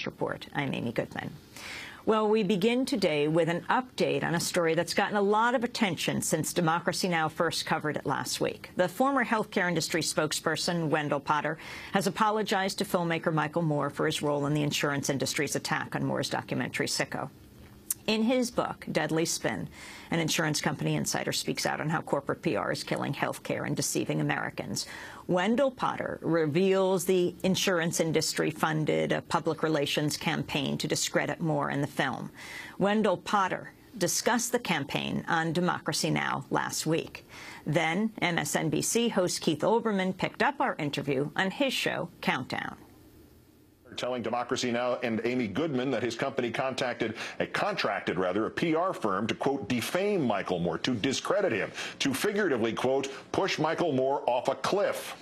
Report. I'm Amy Goodman. Well, we begin today with an update on a story that's gotten a lot of attention since Democracy Now! First covered it last week. The former healthcare industry spokesperson, Wendell Potter, has apologized to filmmaker Michael Moore for his role in the insurance industry's attack on Moore's documentary Sicko. In his book, Deadly Spin, an insurance company insider speaks out on how corporate PR is killing healthcare and deceiving Americans. Wendell Potter reveals the insurance industry funded a public relations campaign to discredit Moore in the film. Wendell Potter discussed the campaign on Democracy Now! Last week. Then MSNBC host Keith Olbermann picked up our interview on his show, Countdown. Telling Democracy Now! And Amy Goodman that his company contracted a PR firm to, quote, defame Michael Moore, to discredit him, to figuratively, quote, push Michael Moore off a cliff.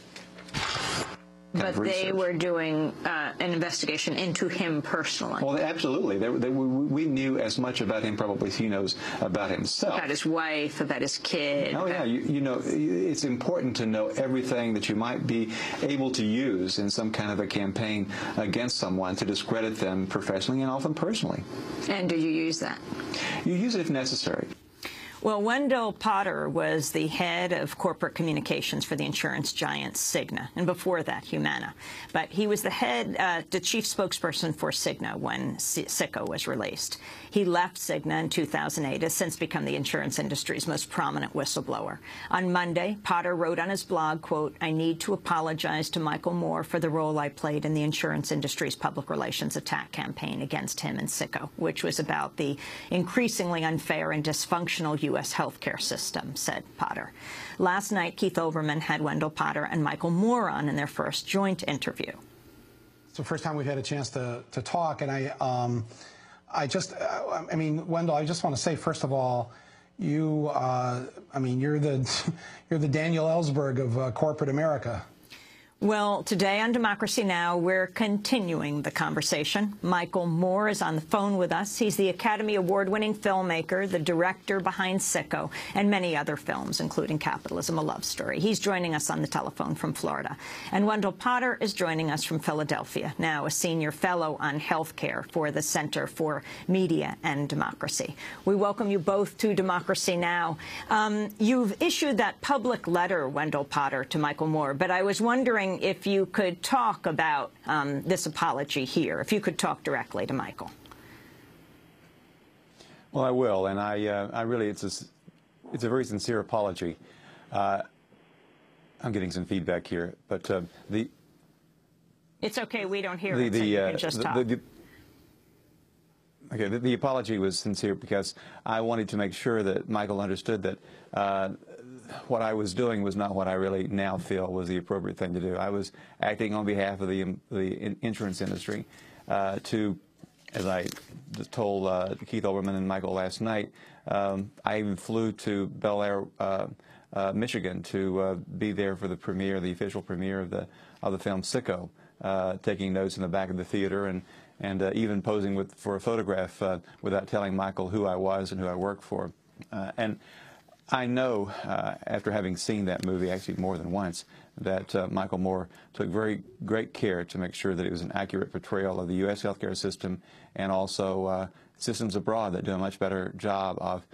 But they were doing an investigation into him personally. Well, absolutely. We knew as much about him probably as he knows about himself. About his wife, about his kid. Oh, yeah. You know, it's important to know everything that you might be able to use in some kind of a campaign against someone to discredit them professionally and often personally. And do you use that? You use it if necessary. Well, Wendell Potter was the head of corporate communications for the insurance giant CIGNA, and before that, Humana. But he was the chief spokesperson for CIGNA when Sicko was released. He left CIGNA in 2008, has since become the insurance industry's most prominent whistleblower. On Monday, Potter wrote on his blog, quote, "I need to apologize to Michael Moore for the role I played in the insurance industry's public relations attack campaign against him and Sicko," which was about the increasingly unfair and dysfunctional U.S. healthcare system, said Potter. Last night, Keith Olbermann had Wendell Potter and Michael Moore on in their first joint interview. It's the first time we've had a chance to talk, and I mean, Wendell, I just want to say, first of all, you, I mean, you're the Daniel Ellsberg of corporate America. Well, today on Democracy Now! We're continuing the conversation. Michael Moore is on the phone with us. He's the Academy Award-winning filmmaker, the director behind Sicko, and many other films, including Capitalism, A Love Story. He's joining us on the telephone from Florida. And Wendell Potter is joining us from Philadelphia, now a senior fellow on healthcare for the Center for Media and Democracy. We welcome you both to Democracy Now! You've issued that public letter, Wendell Potter, to Michael Moore, but I was wondering if you could talk about this apology here, if you could talk directly to Michael. Well, I will, and I really, it's a very sincere apology. I'm getting some feedback here, but it's okay, we don't hear it, so you can just talk. Okay, the apology was sincere because I wanted to make sure that Michael understood that what I was doing was not what I really now feel was the appropriate thing to do. I was acting on behalf of the insurance industry to, as I just told Keith Olbermann and Michael last night, I even flew to Bel Air, Michigan to be there for the premiere, the official premiere of the film Sicko, taking notes in the back of the theater and even posing for a photograph without telling Michael who I was and who I worked for. And I know, after having seen that movie actually more than once, that Michael Moore took very great care to make sure that it was an accurate portrayal of the U.S. healthcare system and also systems abroad that do a much better job of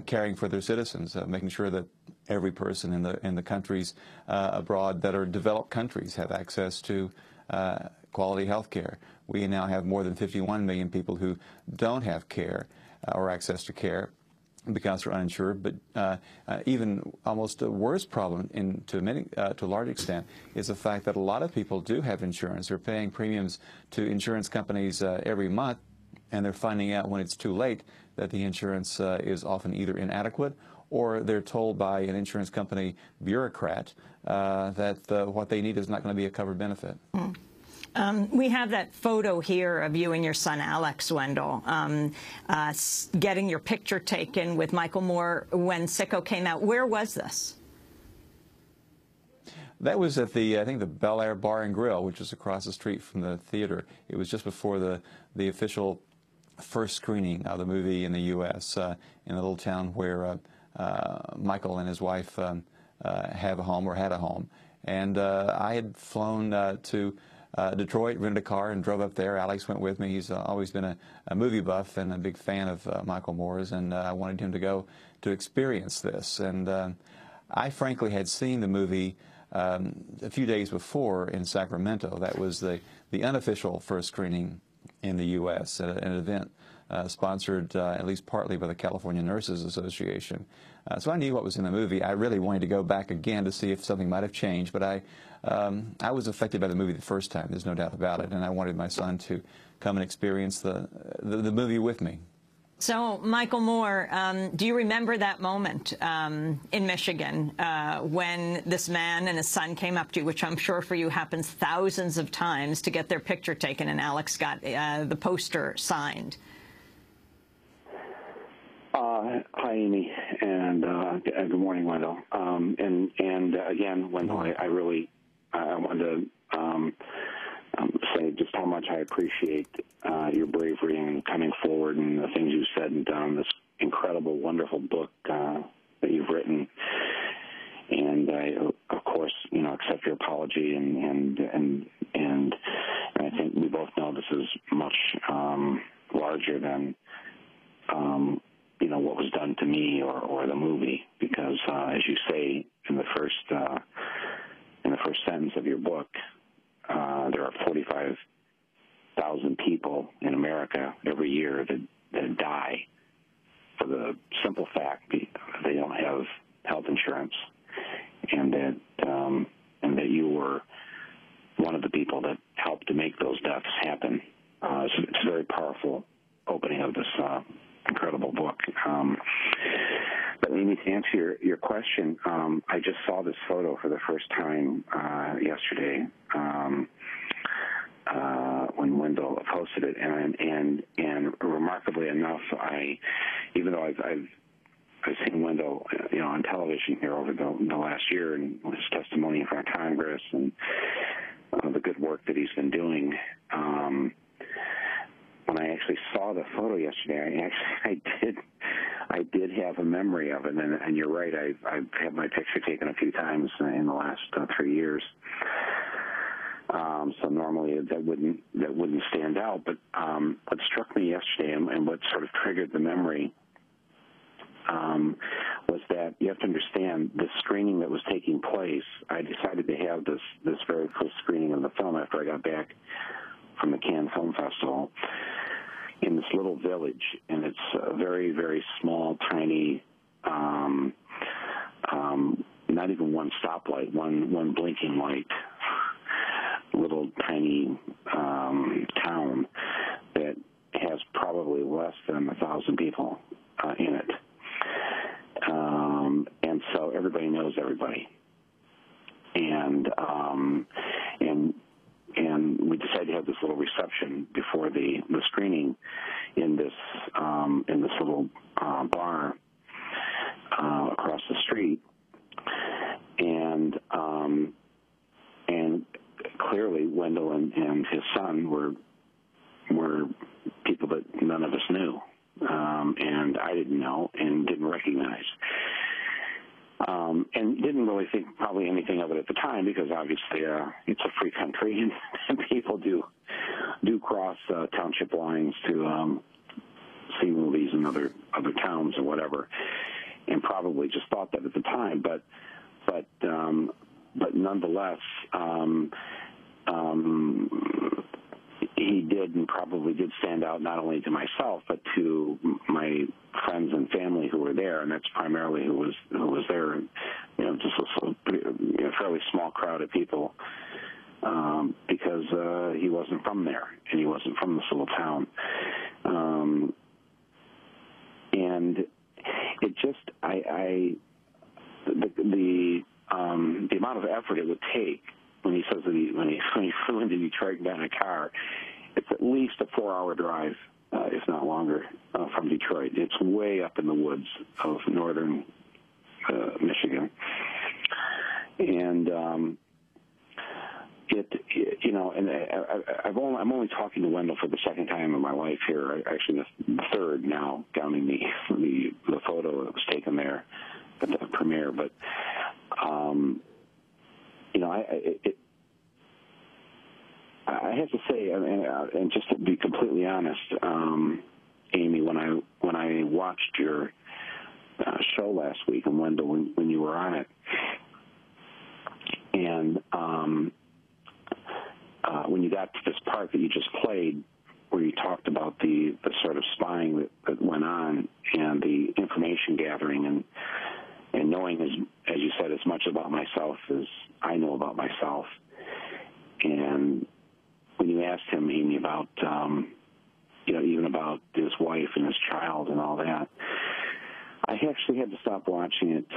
caring for their citizens, making sure that every person in the countries abroad that are developed countries have access to quality health care. We now have more than 51 million people who don't have care or access to care because they're uninsured, but even almost a worse problem to a large extent is the fact that a lot of people do have insurance. They're paying premiums to insurance companies every month, and they're finding out when it's too late that the insurance is often either inadequate or they're told by an insurance company bureaucrat that what they need is not going to be a covered benefit. Mm. We have that photo here of you and your son, Alex, Wendell, getting your picture taken with Michael Moore when Sicko came out. Where was this? That was at I think the Bel Air Bar and Grill, which is across the street from the theater. It was just before the official first screening of the movie in the U.S. In a little town where Michael and his wife have a home or had a home. And I had flown to Detroit, rented a car, and drove up there. Alex went with me. He's always been a movie buff and a big fan of Michael Moore's, and I wanted him to go to experience this. And I frankly had seen the movie a few days before in Sacramento. That was the unofficial first screening in the U.S. at an event sponsored at least partly by the California Nurses Association. So I knew what was in the movie. I really wanted to go back again to see if something might have changed, but I was affected by the movie the first time, there's no doubt about it, and I wanted my son to come and experience the movie with me. So, Michael Moore, do you remember that moment in Michigan when this man and his son came up to you, which I'm sure for you happens thousands of times, to get their picture taken, and Alex got the poster signed? Hi, Amy, and good morning, Wendell. And again, Wendell, I wanted to say just how much I appreciate your bravery in coming forward and the things you've said and done. This incredible, wonderful book that you've written, and I, of course, accept your apology. And I think we both know this is much larger than what was done to me or the movie, because as you say in the first sentence of your book, there are 45,000 people in America every year that die for the simple fact that they don't have health insurance, and that you were one of the people that helped to make those deaths happen. It's a very powerful opening of this incredible book. But Amy, to answer your question, I just saw this photo for the first time yesterday when Wendell posted it, and remarkably enough, even though I've seen Wendell on television here over the last year, and his testimony in front of Congress and the good work that he's been doing. When I actually saw the photo yesterday, I did have a memory of it, and you're right. I've had my picture taken a few times in the last 3 years. So normally that wouldn't stand out. But what struck me yesterday, and what sort of triggered the memory, was that you have to understand the screening that was taking place. I decided to have this very first screening of the film after I got back from the Cannes Film Festival in this little village, and it's a very, very small, tiny, not even one stoplight, one blinking light, little tiny town that has probably less than 1,000 people in it, and so everybody knows everybody, and we decided to have this little reception before the screening in this little bar across the street, and clearly Wendell and his son were people that none of us knew, and I didn't know and didn't recognize. And didn't really think probably anything of it at the time, because obviously it's a free country, and people do cross township lines to see movies in other towns or whatever, and probably just thought that at the time. But nonetheless, he did and probably did stand out not only to myself but to my friends and family who were there, and that's primarily who was there. Just a fairly small crowd of people, because he wasn't from there and he wasn't from this little town, and it just the amount of effort it would take when he says that when he flew into Detroit and got in a car. It's at least a 4-hour drive, if not longer, from Detroit. It's way up in the woods of northern Michigan, and I'm only talking to Wendell for the second time in my life here. Actually, the third now, counting the photo that was taken there at the premiere. But I have to say, and just to be completely honest, Amy, when I watched your show last week, and Wendell, when you were on it, and when you got to this part that you just played, where you talked about the sort of spying that went on and the information gathering and knowing, as you said, as much about myself as I know about myself. And when you asked him, Amy, about, even about his wife and his child and all that, I actually had to stop watching it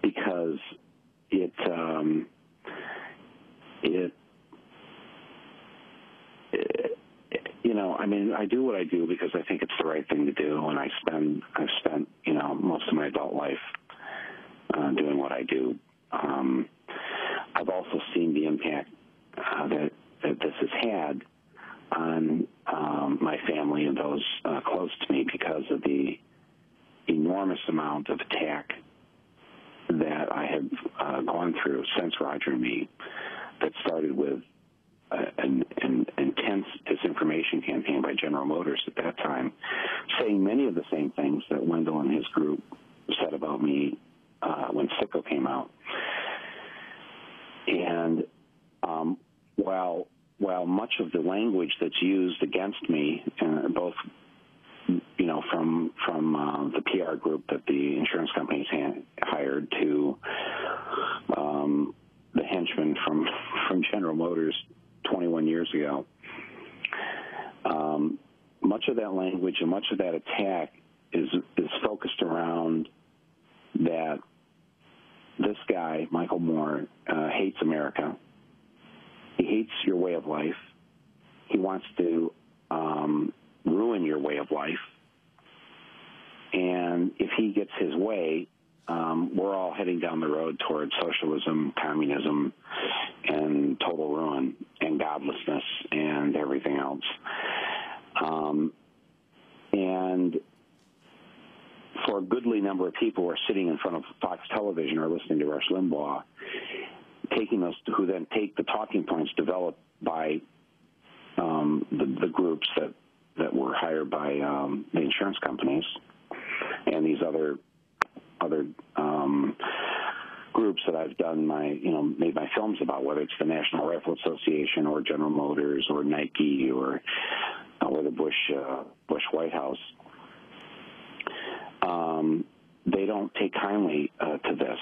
because I do what I do because I think it's the right thing to do, and I've spent most of my adult life doing what I do. I've also seen the impact that this has had on my family and those close to me because of the enormous amount of attack that I have gone through since Roger and me, that started with an intense disinformation campaign by General Motors at that time, saying many of the same things that Wendell and his group said about me when Sicko came out. And while much of the language that's used against me, both from the PR group that the insurance companies hired to the henchmen from General Motors 21 years ago, much of that language and much of that attack is focused around that this guy, Michael Moore, hates America. He hates your way of life. He wants to ruin your way of life. And if he gets his way, we're all heading down the road towards socialism, communism, and total ruin, and godlessness, and everything else. And for a goodly number of people who are sitting in front of Fox Television or listening to Rush Limbaugh, who then take the talking points developed by the groups that were hired by the insurance companies and these other groups that I've done made my films about, whether it's the National Rifle Association or General Motors or Nike or the Bush White House. They don't take kindly to this.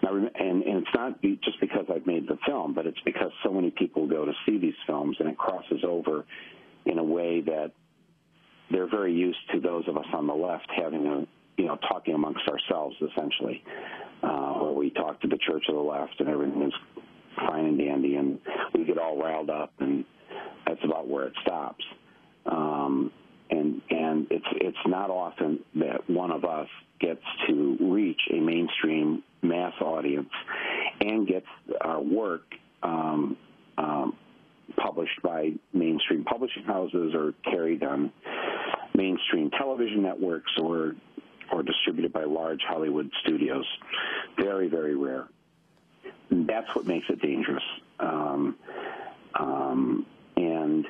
Now, and it's not just because I've made the film, but it's because so many people go to see these films, and it crosses over in a way that they're very used to those of us on the left having talking amongst ourselves, essentially, where we talk to the church of the left and everything is fine and dandy, and we get all riled up, and that's about where it stops. And it's not often that one of us gets to reach a mainstream mass audience and gets our work published by mainstream publishing houses or carried on mainstream television networks or distributed by large Hollywood studios. Very, very rare. And that's what makes it dangerous. And